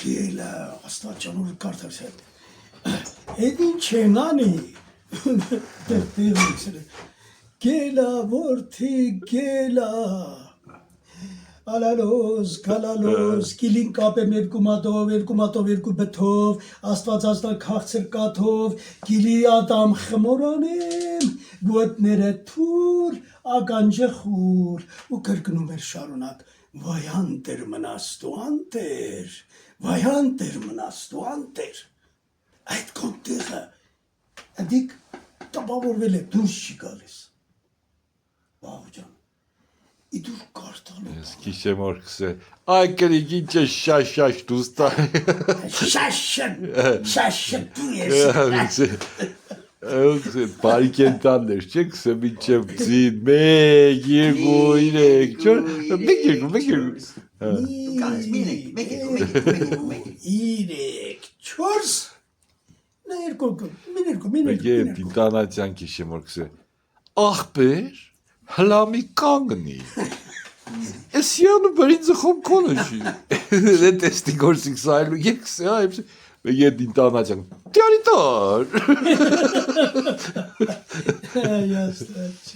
Գելա, աստվածանուր կարդաս հետ։ Էդ ինչ են անի։ Գելա, որդի, գելա։ Ալալոզ, կալալոզ, կիլին կապեմ երկու մատով, երկու բթով, աստվածածնալ քաղցր կաթով, գիլի ատամ խմորանեմ, գոտները թուր, ականջը խուր, ու կրկնում էր շարունակ, վայ անտեր մնաստու անտեր, վայ անտեր մնաստու անտեր, այդ կոնտեղը, դիք տապավորվել է, դուրս չի գալիս, բաղջան, իդուր կարտալու Ես քիշեմ օրքսը, այ կրիկ ինչ է շաշ դուստա Շաշն դու ես Բարիկենտաններ չեք սը մինչև ձին 1, 2, 3 Եվ դինտանացյան քիշեմ օրքսը աղբեր հլամի կանգնի Ես յանը բրինձը խոմ կոնոշի Դե տեստի գործիք սայլու եկսը այբ Եվ դինտանացյան Տյարի տար Այ աստված